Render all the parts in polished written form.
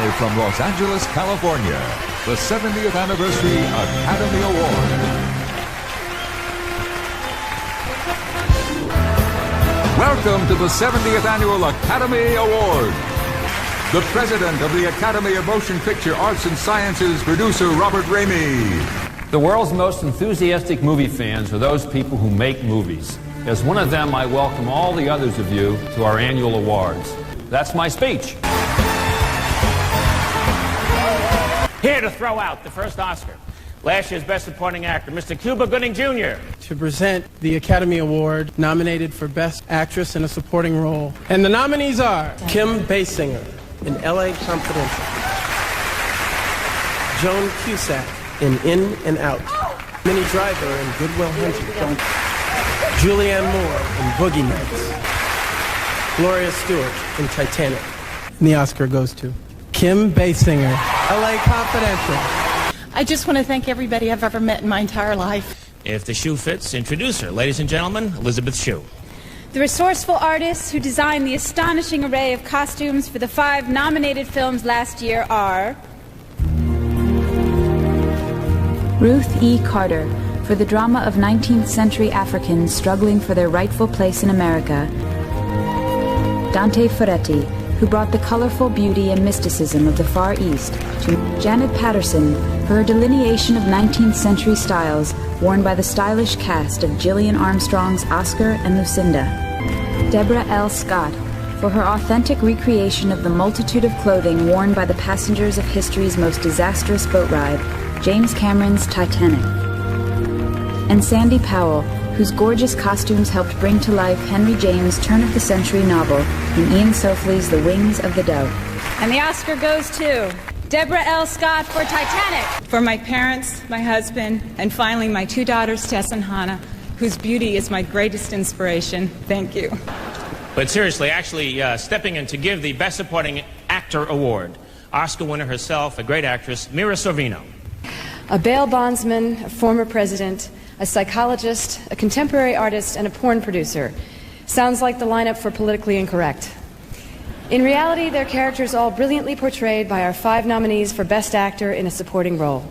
Live from Los Angeles, California, the 70th Anniversary Academy Award. Welcome to the 70th Annual Academy Award. The President of the Academy of Motion Picture Arts and Sciences, producer Robert Ramey. The world's most enthusiastic movie fans are those people who make movies. As one of them, I welcome all the others of you to our annual awards. That's my speech. Here to throw out the first Oscar. Last year's Best Supporting Actor, Mr. Cuba Gooding Jr. To present the Academy Award nominated for Best Actress in a Supporting Role. And the nominees are Kim Basinger in L.A. Confidential, Joan Cusack in and Out, Minnie Driver in Good Will Hunting, Julianne Moore in Boogie Nights, Gloria Stewart in Titanic. And the Oscar goes to Kim Basinger, L.A. Confidential. I just want to thank everybody I've ever met in my entire life. If the shoe fits, introduce her. Ladies and gentlemen, Elizabeth Shue. The resourceful artists who designed the astonishing array of costumes for the 5 nominated films last year are Ruth E. Carter, for the drama of 19th century Africans struggling for their rightful place in America. Dante Ferretti, who brought the colorful beauty and mysticism of the Far East to Janet Patterson for her delineation of 19th century styles worn by the stylish cast of Gillian Armstrong's Oscar and Lucinda. Deborah L. Scott for her authentic recreation of the multitude of clothing worn by the passengers of history's most disastrous boat ride, James Cameron's Titanic. And Sandy Powell, whose gorgeous costumes helped bring to life Henry James' turn-of-the-century novel in Ian Sofley's The Wings of the Dove. And the Oscar goes to Deborah L. Scott for Titanic. For my parents, my husband, and finally my 2 daughters, Tess and Hannah, whose beauty is my greatest inspiration. Thank you. But seriously, actually stepping in to give the Best Supporting Actor Award, Oscar winner herself, a great actress, Mira Sorvino. A bail bondsman, a former president, a psychologist, a contemporary artist, and a porn producer. Sounds like the lineup for Politically Incorrect. In reality, their characters all brilliantly portrayed by our 5 nominees for Best Actor in a Supporting Role.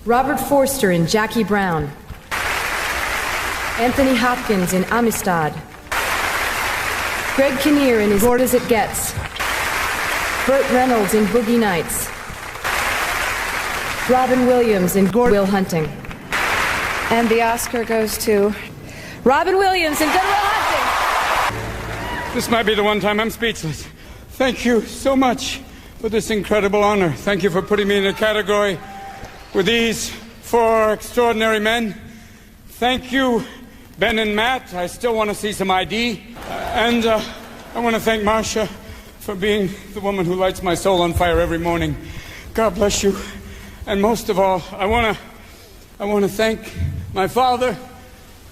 Robert Forster in Jackie Brown. Anthony Hopkins in Amistad. Greg Kinnear in As Good as It Gets. Burt Reynolds in Boogie Nights. Robin Williams in Good Will Hunting. And the Oscar goes to Robin Williams in Good Will Hunting. This might be the one time I'm speechless. Thank you so much for this incredible honor. Thank you for putting me in a category with these 4 extraordinary men. Thank you, Ben and Matt. I still want to see some ID. And I want to thank Marcia for being the woman who lights my soul on fire every morning. God bless you. And most of all, I want to thank my father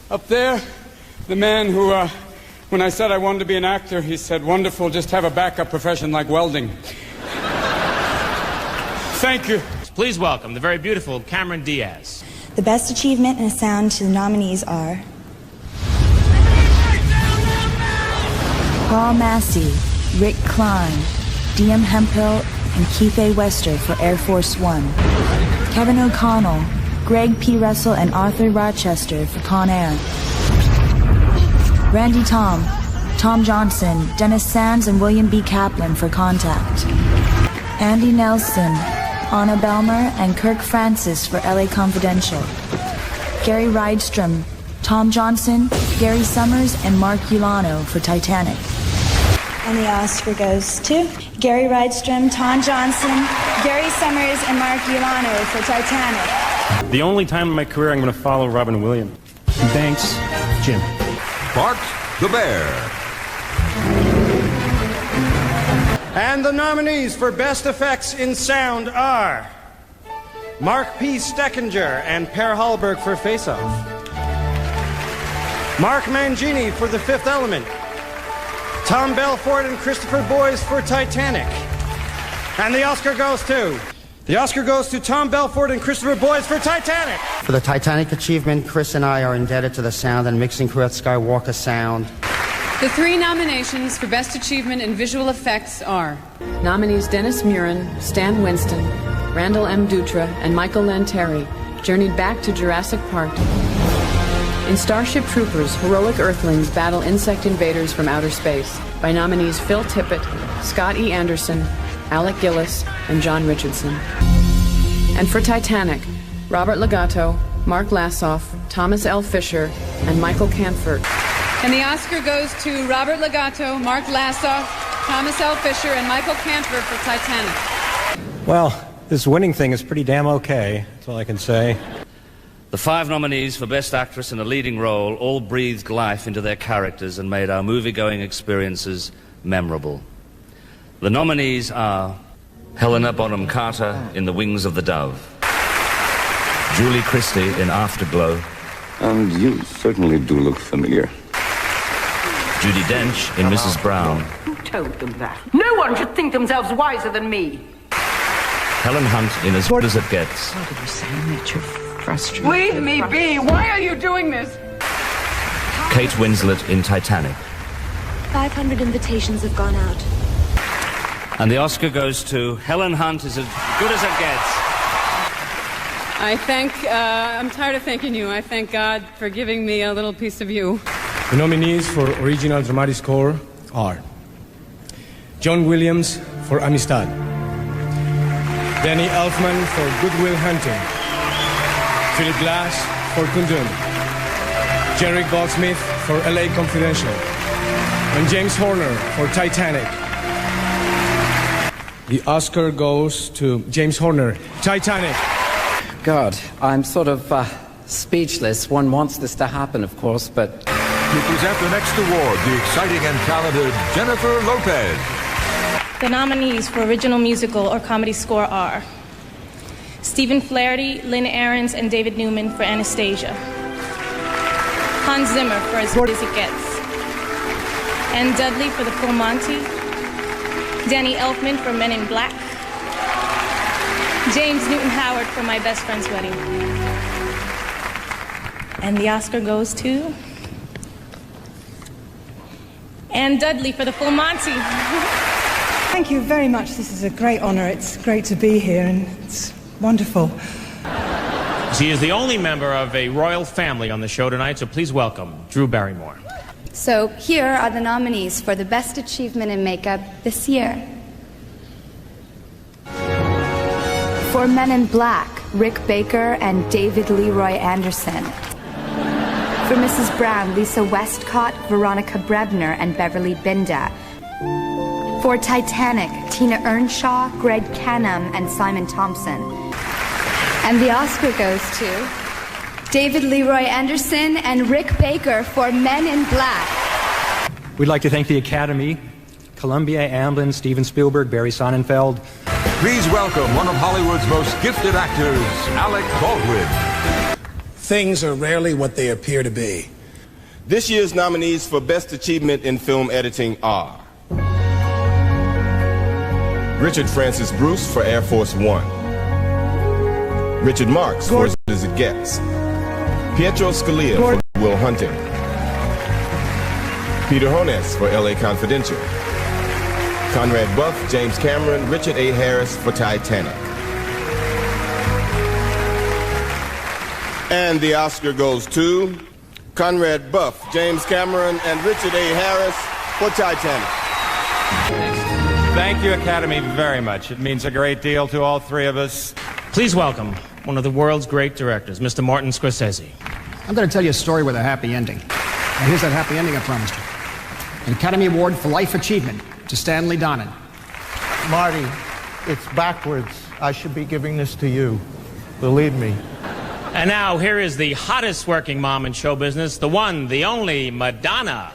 up there, the man who, when I said I wanted to be an actor, he said, "Wonderful, just have a backup profession like welding." Thank you. Please welcome the very beautiful Cameron Diaz. The best achievement in a sound to the nominees are Paul Massey, Rick Klein, D.M. Hemphill, and Keith A. Wester for Air Force One. Kevin O'Connell, Greg P. Russell, and Arthur Rochester for Con Air. Randy Tom, Tom Johnson, Dennis Sands, and William B. Kaplan for Contact. Andy Nelson, Anna Belmer, and Kirk Francis for L.A. Confidential. Gary Rydstrom, Tom Johnson, Gary Summers, and Mark Ulano for Titanic. And the Oscar goes to Gary Rydstrom, Tom Johnson, Gary Summers, and Mark Ulano for Titanic. The only time in my career I'm going to follow Robin Williams. Thanks, Jim. Bart the Bear. And the nominees for Best Effects in Sound are Mark P. Steckinger and Per Hallberg for Face Off. Mark Mangini for The Fifth Element. Tom Belfort and Christopher Boyes for Titanic. And the Oscar goes to... The Oscar goes to Tom Belfort and Christopher Boyes for Titanic. For the Titanic achievement, Chris and I are indebted to the sound and mixing crew at Skywalker Sound. The three nominations for Best Achievement in Visual Effects are nominees Dennis Muren, Stan Winston, Randall M. Dutra, and Michael Lanteri journeyed back to Jurassic Park. In Starship Troopers, heroic Earthlings battle insect invaders from outer space by nominees Phil Tippett, Scott E. Anderson, Alec Gillis, and John Richardson. And for Titanic, Robert Legato, Mark Lassoff, Thomas L. Fisher, and Michael Canford. And the Oscar goes to Robert Legato, Mark Lassoff, Thomas L. Fisher, and Michael Canford for Titanic. Well, this winning thing is pretty damn okay. That's all I can say. The 5 nominees for Best Actress in a Leading Role all breathed life into their characters and made our movie-going experiences memorable. The nominees are Helena Bonham Carter in The Wings of the Dove, Julie Christie in Afterglow, and you certainly do look familiar, Judi Dench in Mrs. Brown, Who told them that? No one should think themselves wiser than me. Helen Hunt in As Good as It Gets, What are you saying that you're frustrated? Leave me be! Why are you doing this? Kate Winslet in Titanic. 500 invitations have gone out. And the Oscar goes to Helen Hunt is As Good as It Gets. I'm tired of thanking you. I thank God for giving me a little piece of you. The nominees for Original Dramatic Score are John Williams for Amistad, Danny Elfman for Good Will Hunting, Philip Glass for Kundun, Jerry Goldsmith for LA Confidential, and James Horner for Titanic. The Oscar goes to James Horner, Titanic. God, I'm sort of speechless. One wants this to happen, of course, but... To present the next award, the exciting and talented Jennifer Lopez. The nominees for Original Musical or Comedy Score are Stephen Flaherty, Lynn Ahrens, and David Newman for Anastasia, Hans Zimmer for As Good as It Gets, Ann Dudley for The Full Monty, Danny Elfman for Men in Black, James Newton Howard for My Best Friend's Wedding. And the Oscar goes to Ann Dudley for The Full Monty. Thank you very much. This is a great honor. It's great to be here, and it's wonderful. She is the only member of a royal family on the show tonight, so please welcome Drew Barrymore. So here are the nominees for the Best Achievement in Makeup this year. For Men in Black, Rick Baker and David Leroy Anderson. For Mrs. Brown, Lisa Westcott, Veronica Brebner, and Beverly Binda. For Titanic, Tina Earnshaw, Greg Canham, and Simon Thompson. And the Oscar goes to David Leroy Anderson and Rick Baker for Men in Black. We'd like to thank the Academy, Columbia, Amblin, Steven Spielberg, Barry Sonnenfeld. Please welcome one of Hollywood's most gifted actors, Alec Baldwin. Things are rarely what they appear to be. This year's nominees for Best Achievement in Film Editing are Richard Francis Bruce for Air Force One, Richard Marx for As Good as It Gets, Pietro Scalia for Will Hunting, Peter Hones for LA Confidential, Conrad Buff, James Cameron, Richard A. Harris for Titanic. And the Oscar goes to Conrad Buff, James Cameron, and Richard A. Harris for Titanic. Thank you, Academy, very much. It means a great deal to all three of us. Please welcome one of the world's great directors, Mr. Martin Scorsese. I'm going to tell you a story with a happy ending. Now, here's that happy ending I promised you. An Academy Award for Life Achievement to Stanley Donen. Marty, it's backwards. I should be giving this to you. Believe me. And now, here is the hottest working mom in show business, the one, the only, Madonna.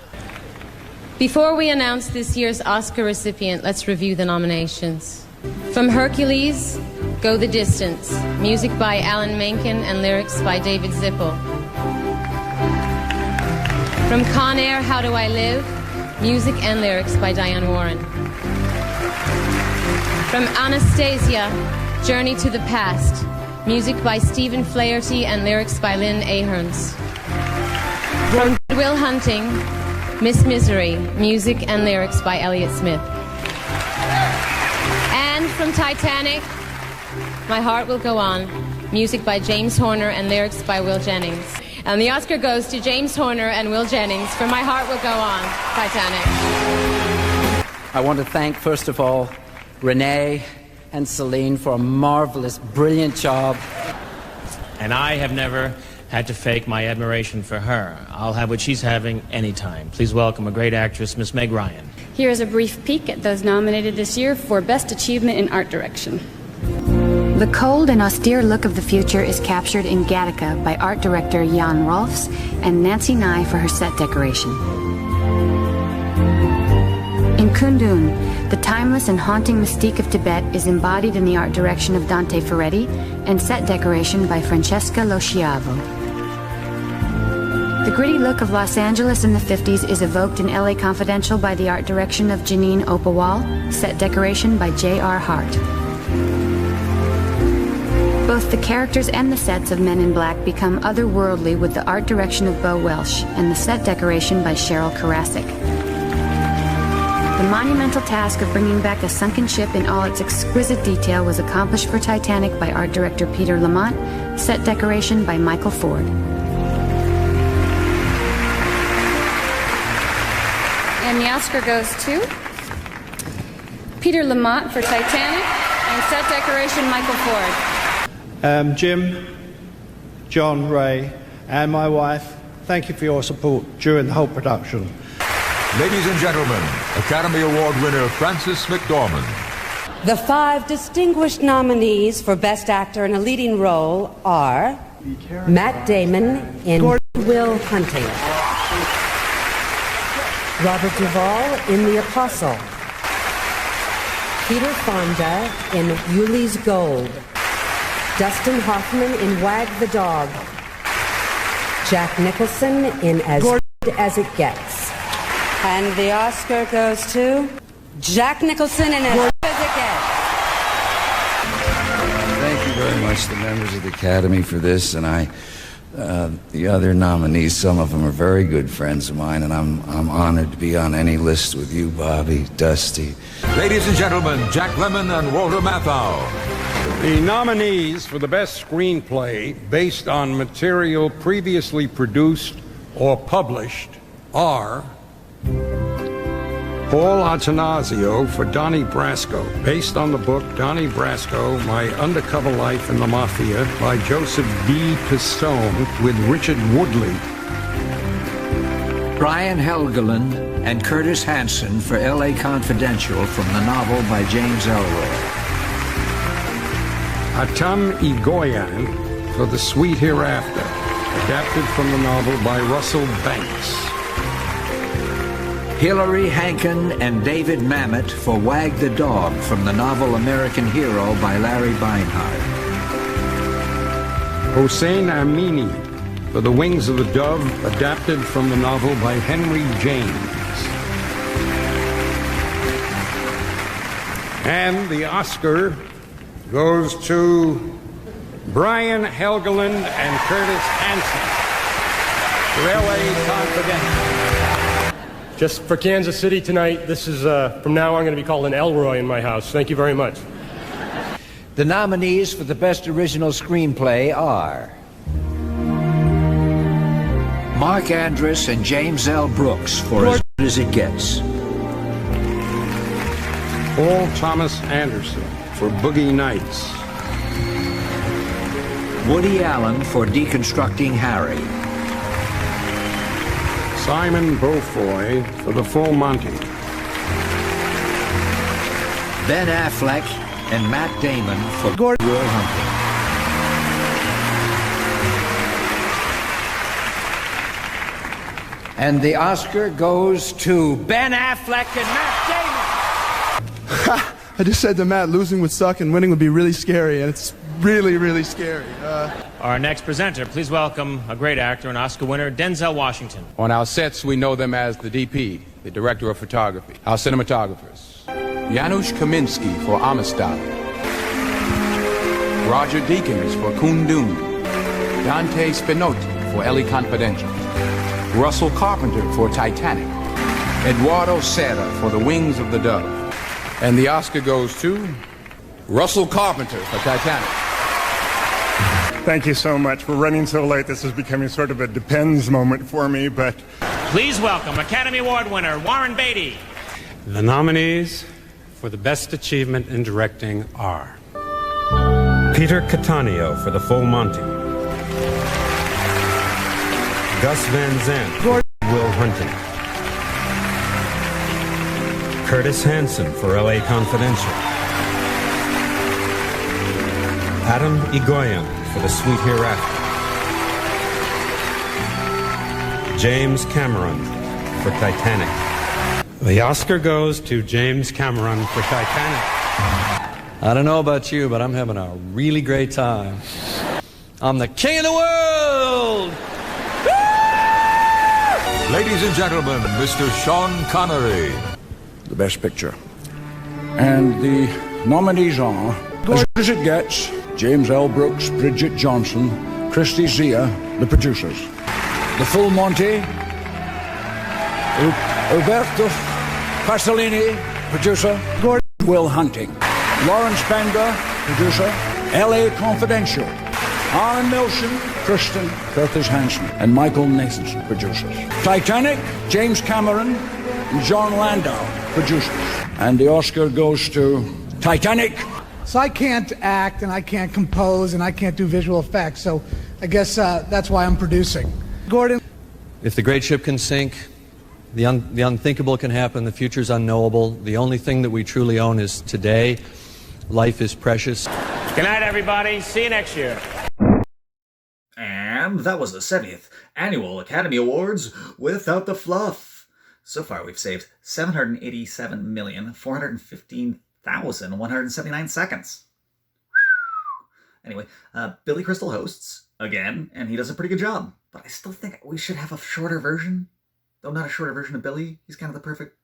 Before we announce this year's Oscar recipient, let's review the nominations. From Hercules, Go the Distance, music by Alan Menken and lyrics by David Zippel. From Con Air, How Do I Live, music and lyrics by Diane Warren. From Anastasia, Journey to the Past, music by Stephen Flaherty and lyrics by Lynn Ahrens. From Good Will Hunting, Miss Misery, music and lyrics by Elliott Smith. And from Titanic, My Heart Will Go On, music by James Horner and lyrics by Will Jennings. And the Oscar goes to James Horner and Will Jennings for My Heart Will Go On, Titanic. I want to thank, first of all, Renee and Celine for a marvelous, brilliant job. And I have never had to fake my admiration for her. I'll have what she's having anytime. Please welcome a great actress, Miss Meg Ryan. Here is a brief peek at those nominated this year for Best Achievement in Art Direction. The cold and austere look of the future is captured in Gattaca by art director Jan Rolfs and Nancy Nye for her set decoration. In Kundun, the timeless and haunting mystique of Tibet is embodied in the art direction of Dante Ferretti and set decoration by Francesca Lo Schiavo. The gritty look of Los Angeles in the 50s is evoked in LA Confidential by the art direction of Janine Opawal, set decoration by J.R. Hart. Both the characters and the sets of Men in Black become otherworldly with the art direction of Bo Welsh and the set decoration by Cheryl Karasik. The monumental task of bringing back a sunken ship in all its exquisite detail was accomplished for Titanic by art director Peter Lamont, set decoration by Michael Ford. And the Oscar goes to Peter Lamont for Titanic and set decoration Michael Ford. Jim, John, Ray, and my wife, thank you for your support during the whole production. Ladies and gentlemen, Academy Award winner Frances McDormand. The 5 distinguished nominees for Best Actor in a Leading Role are Matt Damon in Will Hunting, Robert Duvall in The Apostle, Peter Fonda in Yuli's Gold, Dustin Hoffman in Wag the Dog, Jack Nicholson in As Good as It Gets. And the Oscar goes to Jack Nicholson in As Good as It Gets. Thank you very much, the members of the Academy, for this, and the other nominees, some of them are very good friends of mine, and I'm honored to be on any list with you, Bobby, Dusty. Ladies and gentlemen, Jack Lemmon and Walter Matthau. The nominees for the Best Screenplay based on material previously produced or published are Paul Attanasio for Donnie Brasco, based on the book Donnie Brasco, My Undercover Life in the Mafia by Joseph D. Pistone with Richard Woodley. Brian Helgeland and Curtis Hanson for L.A. Confidential from the novel by James Ellroy. Atam Egoyan for The Sweet Hereafter, adapted from the novel by Russell Banks. Hilary Hankin and David Mamet for Wag the Dog from the novel American Hero by Larry Beinhardt. Hossein Amini for The Wings of the Dove, adapted from the novel by Henry James. And the Oscar goes to Brian Helgeland and Curtis Hanson for L.A. Confidential. Just for Kansas City tonight, this is, from now on, going to be called an Elroy in my house. Thank you very much. The nominees for the Best Original Screenplay are Mark Andrus and James L. Brooks for As Good as It Gets. Paul Thomas Anderson for Boogie Nights. Woody Allen for Deconstructing Harry. Simon Beaufoy for The Full Monty. Ben Affleck and Matt Damon for Will Hunting. And the Oscar goes to Ben Affleck and Matt Damon. I just said to Matt, losing would suck and winning would be really scary, and it's really, really scary. Our next presenter, please welcome a great actor and Oscar winner, Denzel Washington. On our sets, we know them as the DP, the Director of Photography, our cinematographers. Janusz Kaminski for Amistad. Roger Deakins for Kundun. Dante Spinotti for L.A. Confidential. Russell Carpenter for Titanic. Eduardo Serra for The Wings of the Dove. And the Oscar goes to Russell Carpenter for Titanic. Thank you so much. We're running so late, this is becoming sort of a depends moment for me, but... Please welcome Academy Award winner Warren Beatty. The nominees for the Best Achievement in Directing are Peter Cattaneo for The Full Monty, Gus Van Sant for Will Hunting, Curtis Hanson for L.A. Confidential, Adam Egoyan for The Sweet Hereafter, James Cameron for Titanic. The Oscar goes to James Cameron for Titanic. I don't know about you, but I'm having a really great time. I'm the king of the world! Ladies and gentlemen, Mr. Sean Connery. The Best Picture. And the nominees are, as good as it gets, James L. Brooks, Bridget Johnson, Christy Zia, the producers. The Full Monty, Roberto Pasolini, producer. Will Hunting. Lawrence Bender, producer. L.A. Confidential. Alan Milson, Kristen Curtis Hanson, and Michael Nathanson, producers. Titanic, James Cameron and John Landau, producers. And the Oscar goes to Titanic. So I can't act, and I can't compose, and I can't do visual effects, so I guess that's why I'm producing. Gordon? If the great ship can sink, the unthinkable can happen, the future's unknowable. The only thing that we truly own is today. Life is precious. Good night, everybody. See you next year. And that was the 70th Annual Academy Awards without the fluff. So far, we've saved 787,415,179 seconds. Anyway, Billy Crystal hosts again, and he does a pretty good job. But I still think we should have a shorter version. Though not a shorter version of Billy. He's kind of the perfect...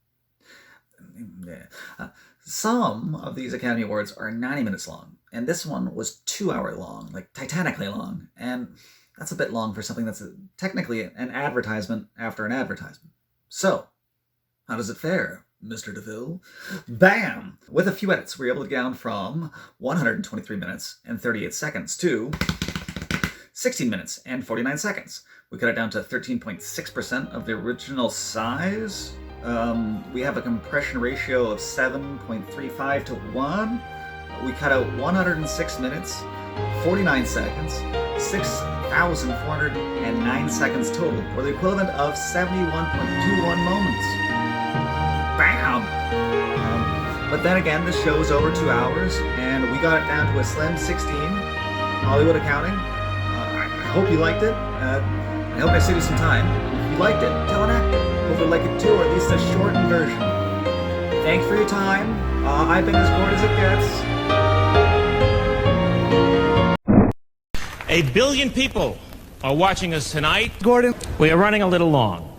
Some of these Academy Awards are 90 minutes long, and this one was 2 hour long, like Titanically long, and that's a bit long for something that's technically an advertisement after an advertisement. So, how does it fare, Mr. DeVille? Bam! With a few edits, we were able to get down from 123 minutes and 38 seconds to 16 minutes and 49 seconds. We cut it down to 13.6% of the original size. We have a compression ratio of 7.35 to 1. We cut out 106 minutes, 49 seconds, 6,409 seconds total, or the equivalent of 71.21 moments. Bam! But then again, this show is over 2 hours, and we got it down to a slim 16, Hollywood accounting. I hope you liked it. I hope I saved you some time. If you liked it, tell an actor. Hopefully like it too, or at least a shortened version. Thanks for your time. I've been as bored as it gets. 1 billion people are watching us tonight. Gordon? We are running a little long.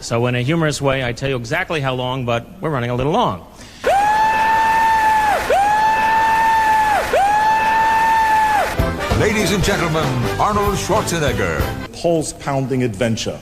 So in a humorous way, I tell you exactly how long, but we're running a little long. Ladies and gentlemen, Arnold Schwarzenegger. Pulse-pounding adventure.